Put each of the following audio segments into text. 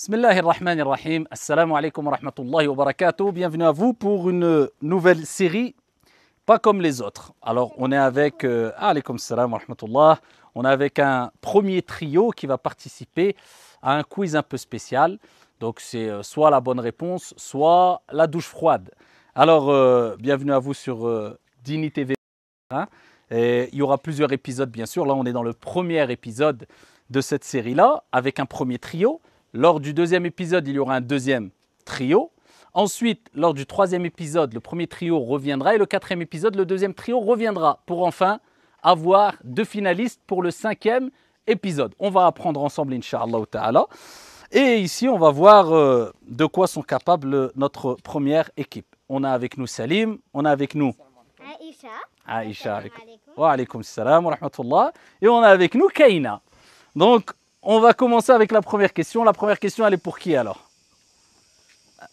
Bismillahirrahmanirrahim. Assalamu alaikum wa rahmatullahi wa barakatuh. Bienvenue à vous pour une nouvelle série, pas comme les autres. Alors, on est avec, alaykoum salam wa rahmatullah. On est avec un premier trio qui va participer à un quiz un peu spécial. Donc, c'est soit la bonne réponse, soit la douche froide. Alors, bienvenue à vous sur Dini TV. Hein. Et il y aura plusieurs épisodes, bien sûr. Là, on est dans le premier épisode de cette série-là, avec un premier trio. Lors du deuxième épisode, il y aura un deuxième trio. Ensuite, lors du troisième épisode, le premier trio reviendra. Et le quatrième épisode, le deuxième trio reviendra pour enfin avoir deux finalistes pour le cinquième épisode. On va apprendre ensemble, Inch'Allah ta'ala. Et ici, on va voir de quoi sont capables notre première équipe. On a avec nous Salim, on a avec nous Aïcha. Wa alaykoum salam wa rahmatullah. Et on a avec nous Kaina. Donc, on va commencer avec la première question. La première question, elle est pour qui alors?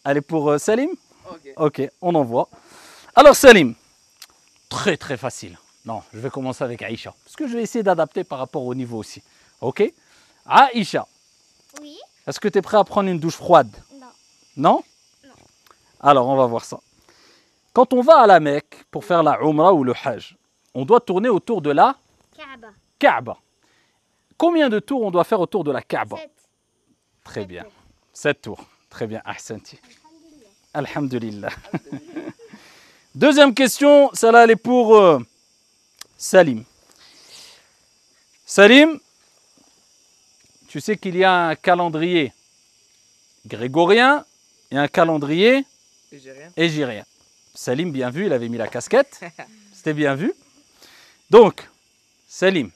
Elle est pour Salim? Ok, on envoie. Alors Salim, très très facile. Non, je vais commencer avec Aïcha. Parce que je vais essayer d'adapter par rapport au niveau aussi. Ok? Aïcha. Oui. Est-ce que tu es prêt à prendre une douche froide? Non. Non? Non. Alors, on va voir ça. Quand on va à la Mecque pour faire la Umrah ou le Hajj, on doit tourner autour de la Kaaba. Combien de tours on doit faire autour de la Kaaba? 7. Très bien. 7 tours. Très bien. Ahsanti. Alhamdulillah. Deuxième question, celle-là, elle est pour Salim. Salim, tu sais qu'il y a un calendrier grégorien et un calendrier hégirien. Salim, bien vu, il avait mis la casquette. C'était bien vu. Donc, Salim,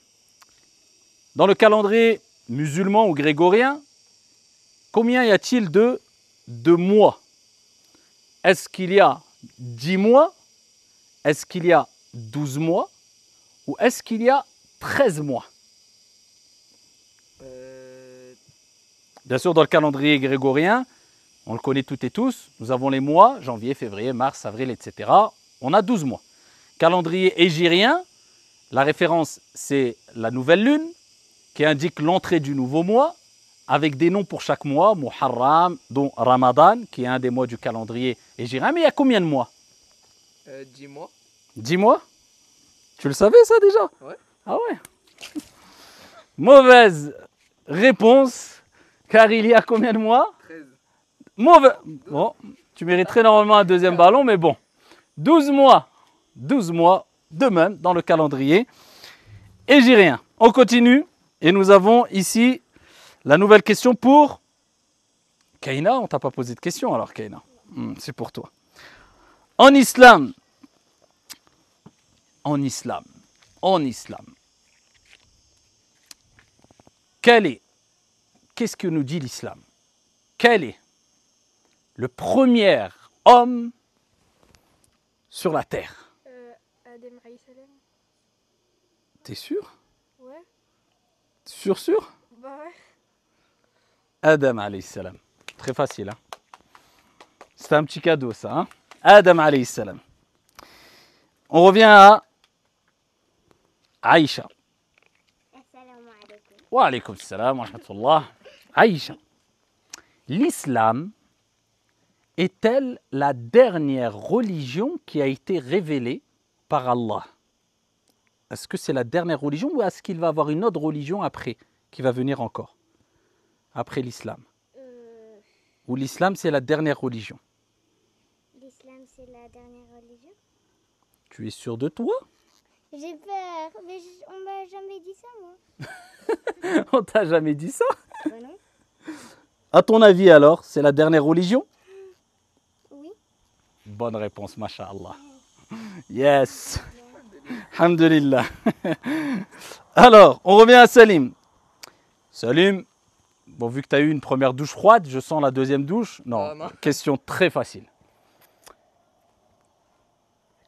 dans le calendrier musulman ou grégorien, combien y a-t-il de mois? Est-ce qu'il y a 10 mois? Est-ce qu'il y a 12 mois? Ou est-ce qu'il y a 13 mois? Bien sûr, dans le calendrier grégorien, on le connaît toutes et tous, nous avons les mois, janvier, février, mars, avril, etc. On a 12 mois. Calendrier hégirien, la référence, c'est la nouvelle lune, qui indique l'entrée du nouveau mois, avec des noms pour chaque mois, Muharram, dont Ramadan, qui est un des mois du calendrier hégirien. Mais il y a combien de mois? 10 mois. 10 mois? Tu le savais ça déjà? Ouais. Ah ouais. Mauvaise réponse, car il y a combien de mois? 13. Mauvais. Bon, tu mériterais normalement un deuxième ballon, mais bon. 12 mois. 12 mois de même dans le calendrier hégirien. On continue. Et nous avons ici la nouvelle question pour Kaina. On ne t'a pas posé de question alors, Kaina. C'est pour toi. En islam, qu'est-ce que nous dit l'islam? Quel est le premier homme sur la terre? Adam alayhi salam. T'es sûr? Ouais. Sûr? Bah ouais. Adam alayhi salam. Très facile, hein? C'est un petit cadeau, ça, hein? Adam alayhi salam. On revient à Aïcha. Assalamu alaikum. Wa alaykoum salam wa rahmatullah. Aïcha. L'islam est-elle la dernière religion qui a été révélée par Allah? Est-ce que c'est la dernière religion ou est-ce qu'il va y avoir une autre religion après, qui va venir encore, après l'islam? Ou l'islam, c'est la dernière religion? L'islam, c'est la dernière religion? Tu es sûr de toi? J'ai peur, mais on m'a jamais dit ça, moi. On t'a jamais dit ça? Bah non. À ton avis alors, c'est la dernière religion? Oui. Bonne réponse, masha'Allah. Yes. Alhamdulillah. Alors, on revient à Salim. Salim, bon, vu que tu as eu une première douche froide, je sens la deuxième douche. Non, Non. question très facile.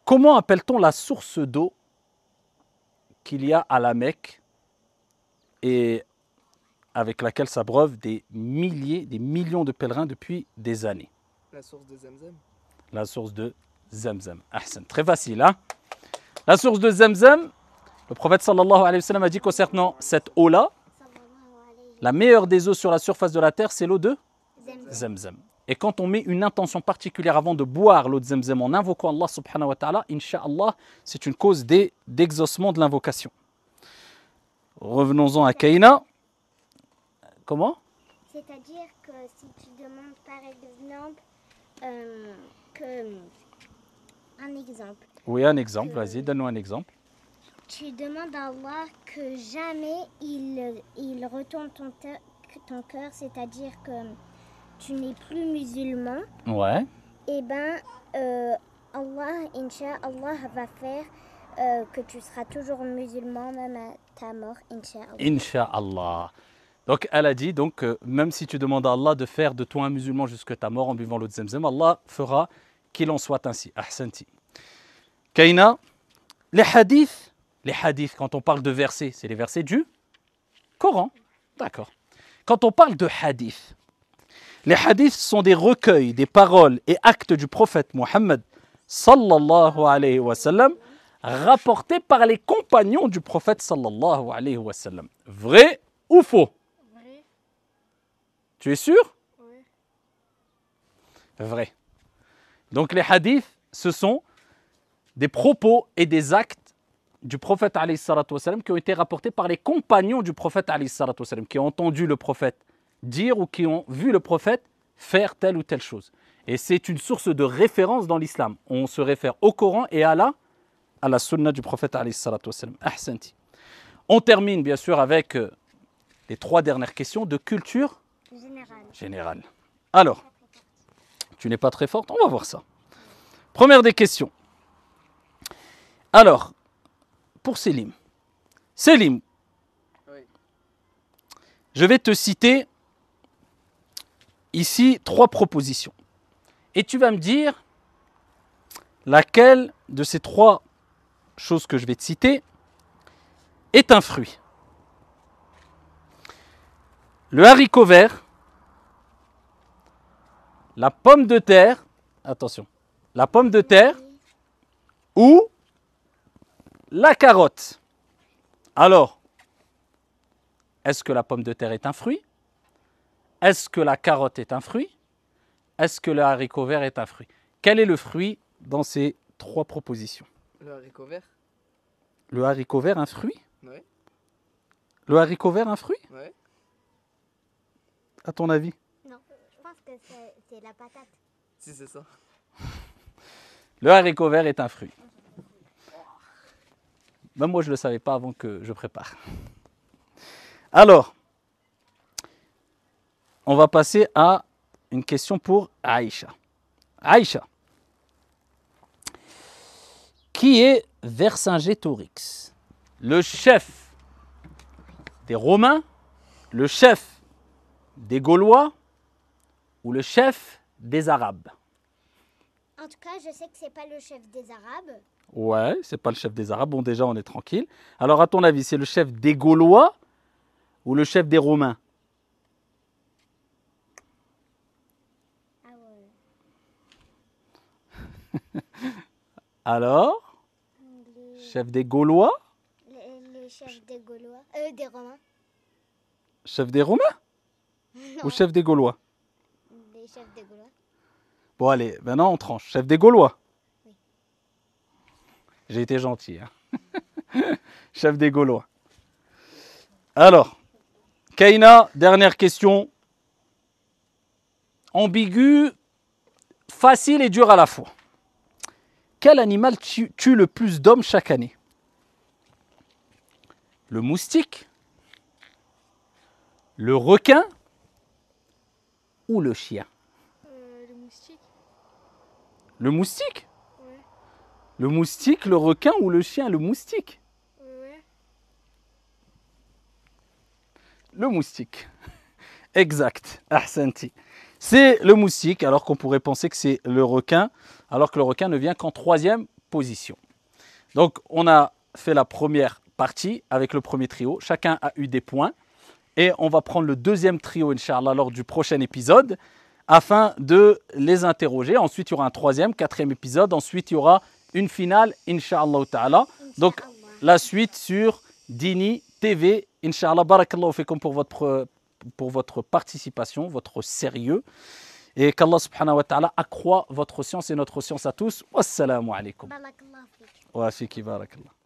Comment appelle-t-on la source d'eau qu'il y a à la Mecque et avec laquelle s'abreuvent des milliers, des millions de pèlerins depuis des années? La source de Zamzam. La source de Zamzam. Ahsan, très facile, hein? La source de Zamzam, le prophète sallallahu alayhi wa sallam a dit concernant cette eau-là, la meilleure des eaux sur la surface de la terre, c'est l'eau de Zamzam. Et quand on met une intention particulière avant de boire l'eau de Zamzam en invoquant Allah subhanahu wa ta'ala, Inch'Allah, c'est une cause d'exaucement de l'invocation. Revenons-en à Kaina. Comment? C'est-à-dire que si tu demandes par exemple un exemple. Oui, un exemple, vas-y, donne-nous un exemple. Tu demandes à Allah que jamais il retourne ton cœur, c'est-à-dire que tu n'es plus musulman. Ouais. Et ben Allah, Inch'Allah, va faire que tu seras toujours musulman même à ta mort, Inch'Allah. Inch'Allah. Donc elle a dit, donc, même si tu demandes à Allah de faire de toi un musulman jusqu'à ta mort en buvant l'eau de Zamzam, Allah fera qu'il en soit ainsi. Ahsanti. Kaina, les hadiths, quand on parle de versets, c'est les versets du Coran. D'accord. Quand on parle de hadiths, les hadiths sont des recueils, des paroles et actes du prophète Mohammed sallallahu alayhi wa sallam, rapportés par les compagnons du prophète sallallahu alayhi wa sallam. Vrai ou faux? Vrai. Tu es sûr? Oui. Vrai. Donc les hadiths, ce sont des propos et des actes du prophète alayhi salatu wa sallam qui ont été rapportés par les compagnons du prophète alayhi salatu wa sallam, qui ont entendu le prophète dire ou qui ont vu le prophète faire telle ou telle chose. Et c'est une source de référence dans l'islam. On se réfère au Coran et à la sunna du prophète alayhi salatu wa sallam. Ahsanti. On termine bien sûr avec les 3 dernières questions de culture générale. Alors, tu n'es pas très forte, on va voir ça. Première des questions. Alors, pour Selim. Selim, Oui. je vais te citer ici 3 propositions. Et tu vas me dire laquelle de ces 3 choses que je vais te citer est un fruit. Le haricot vert, la pomme de terre, attention, la pomme de terre ou la carotte. Alors, est-ce que la pomme de terre est un fruit? Est-ce que la carotte est un fruit? Est-ce que le haricot vert est un fruit? Quel est le fruit dans ces 3 propositions? Le haricot vert. Le haricot vert, un fruit? Ouais. Le haricot vert, un fruit? Ouais. À ton avis? Non, je pense que c'est la patate. Si c'est ça. Le haricot vert est un fruit. Même moi, je ne le savais pas avant que je prépare. Alors, on va passer à une question pour Aïcha. Aïcha, qui est Vercingétorix? Le chef des Romains, le chef des Gaulois ou le chef des Arabes? En tout cas, je sais que c'est pas le chef des Arabes. Ouais, c'est pas le chef des Arabes. Bon, déjà, on est tranquille. Alors, à ton avis, c'est le chef des Gaulois ou le chef des Romains? Ah ouais. Alors, chef des Gaulois? Les chefs des Gaulois, des Romains. Chef des Romains ou chef des Gaulois? Les chefs des Gaulois. Bon, allez, maintenant on tranche. Chef des Gaulois? Oui. J'ai été gentil. Hein. Chef des Gaulois. Alors, Kaina, dernière question. Ambigu, facile et dur à la fois. Quel animal tue le plus d'hommes chaque année? Le moustique, le requin ou le chien? Le moustique. Le moustique? Ouais. Le moustique, le requin ou le chien? Le moustique. Ouais. Le moustique. Exact. Ahsanti. C'est le moustique, alors qu'on pourrait penser que c'est le requin, alors que le requin ne vient qu'en 3e position. Donc, on a fait la première partie avec le premier trio. Chacun a eu des points. Et on va prendre le 2e trio, Inch'Allah, lors du prochain épisode, afin de les interroger. Ensuite, il y aura un 3e, 4e épisode. Ensuite, il y aura une finale, Inch'Allah ta'ala. Donc, la suite sur Dini TV. Inch'Allah, barakallahu fikum pour votre pour votre participation, votre sérieux. Et qu'Allah subhanahu wa ta'ala accroît votre science et notre science à tous. Wassalamu alaikum. Barakallahu fik. Wa fiki barakallah.